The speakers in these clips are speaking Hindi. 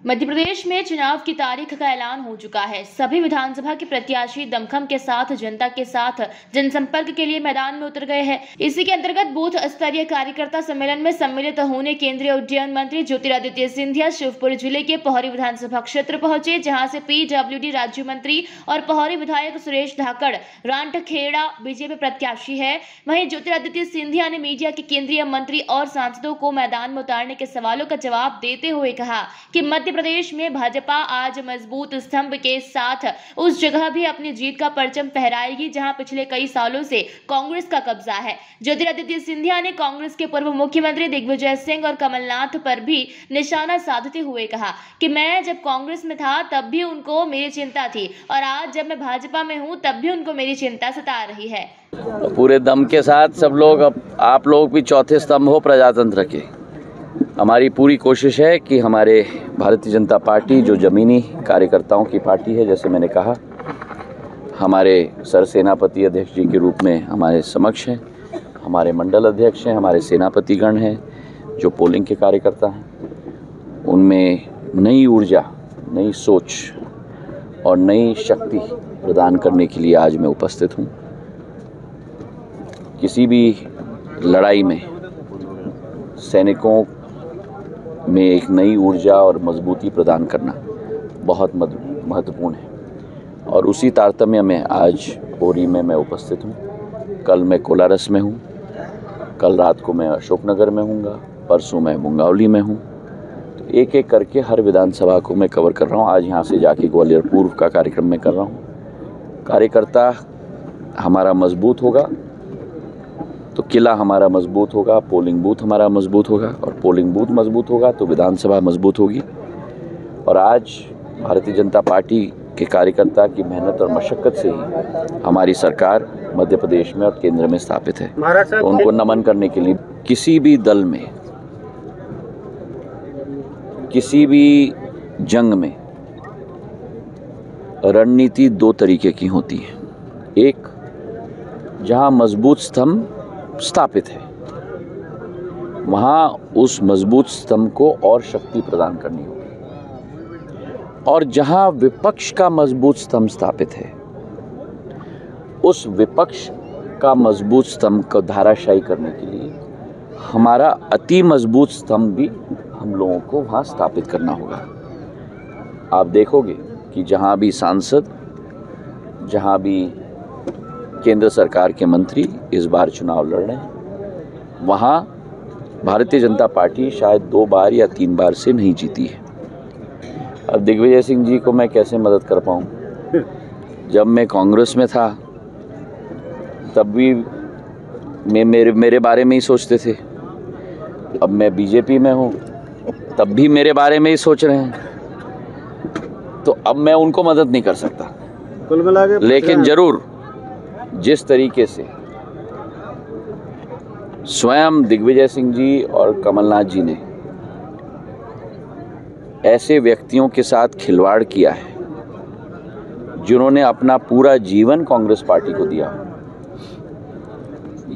मध्य प्रदेश में चुनाव की तारीख का ऐलान हो चुका है। सभी विधानसभा के प्रत्याशी दमखम के साथ जनता के साथ जनसंपर्क के लिए मैदान में उतर गए हैं। इसी के अंतर्गत बूथ स्तरीय कार्यकर्ता सम्मेलन में सम्मिलित होने केंद्रीय उड्डयन मंत्री ज्योतिरादित्य सिंधिया शिवपुरी जिले के पोहरी विधानसभा क्षेत्र पहुंचे, जहां से PWD राज्य मंत्री और पोहरी विधायक सुरेश धाकड़ रांटखेड़ा बीजेपी प्रत्याशी है। वहीं ज्योतिरादित्य सिंधिया ने मीडिया के केंद्रीय मंत्री और सांसदों को मैदान में उतारने के सवालों का जवाब देते हुए कहा कि मध्य प्रदेश में भाजपा आज मजबूत स्तंभ के साथ उस जगह भी अपनी जीत का परचम फहराएगी जहां पिछले कई सालों से कांग्रेस का कब्जा है। ज्योतिरादित्य सिंधिया ने कांग्रेस के पूर्व मुख्यमंत्री दिग्विजय सिंह और कमलनाथ पर भी निशाना साधते हुए कहा कि मैं जब कांग्रेस में था तब भी उनको मेरी चिंता थी और आज जब मैं भाजपा में हूं तब भी उनको मेरी चिंता सता रही है। पूरे दम के साथ सब लोग, अब आप लोग भी चौथे स्तंभ हो प्रजातंत्र के। हमारी पूरी कोशिश है कि हमारे भारतीय जनता पार्टी जो जमीनी कार्यकर्ताओं की पार्टी है, जैसे मैंने कहा, हमारे सरसेनापति अध्यक्ष जी के रूप में हमारे समक्ष हैं, हमारे मंडल अध्यक्ष हैं, हमारे सेनापतिगण हैं जो पोलिंग के कार्यकर्ता हैं। उनमें नई ऊर्जा, नई सोच और नई शक्ति प्रदान करने के लिए आज मैं उपस्थित हूँ। किसी भी लड़ाई में सैनिकों में एक नई ऊर्जा और मजबूती प्रदान करना बहुत महत्वपूर्ण है और उसी तारतम्य में आज पोहरी में मैं उपस्थित हूँ। कल मैं कोलारस में हूँ, कल रात को मैं अशोकनगर में हूँगा, परसों मैं मुंगावली में हूँ। तो एक एक करके हर विधानसभा को मैं कवर कर रहा हूँ। आज यहाँ से जाके ग्वालियर पूर्व का कार्यक्रम मैं कर रहा हूँ। कार्यकर्ता हमारा मजबूत होगा तो किला हमारा मजबूत होगा, पोलिंग बूथ हमारा मजबूत होगा और पोलिंग बूथ मजबूत होगा तो विधानसभा मजबूत होगी। और आज भारतीय जनता पार्टी के कार्यकर्ता की मेहनत और मशक्कत से ही हमारी सरकार मध्य प्रदेश में और केंद्र में स्थापित है। तो उनको नमन करने के लिए किसी भी दल में, किसी भी जंग में रणनीति दो तरीके की होती है। एक, जहां मजबूत स्तंभ स्थापित है वहां उस मजबूत स्तंभ को और शक्ति प्रदान करनी होगी, और जहां विपक्ष का मजबूत स्तंभ स्थापित है उस विपक्ष का मजबूत स्तंभ को धाराशायी करने के लिए हमारा अति मजबूत स्तंभ भी हम लोगों को वहां स्थापित करना होगा। आप देखोगे कि जहां भी सांसद, जहां भी केंद्र सरकार के मंत्री इस बार चुनाव लड़ रहे हैं, वहाँ भारतीय जनता पार्टी शायद 2 बार या 3 बार से नहीं जीती है। अब दिग्विजय सिंह जी को मैं कैसे मदद कर पाऊँ? जब मैं कांग्रेस में था तब भी मेरे बारे में ही सोचते थे। अब मैं बीजेपी में हूँ तब भी मेरे बारे में ही सोच रहे हैं। तो अब मैं उनको मदद नहीं कर सकता, लेकिन जरूर जिस तरीके से स्वयं दिग्विजय सिंह जी और कमलनाथ जी ने ऐसे व्यक्तियों के साथ खिलवाड़ किया है जिन्होंने अपना पूरा जीवन कांग्रेस पार्टी को दिया,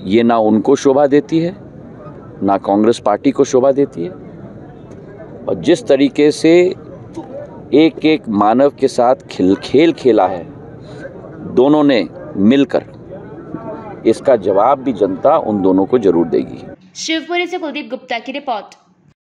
ये ना उनको शोभा देती है, ना कांग्रेस पार्टी को शोभा देती है। और जिस तरीके से एक एक मानव के साथ खेल खेला है दोनों ने मिलकर, इसका जवाब भी जनता उन दोनों को जरूर देगी। शिवपुरी से कुलदीप गुप्ता की रिपोर्ट।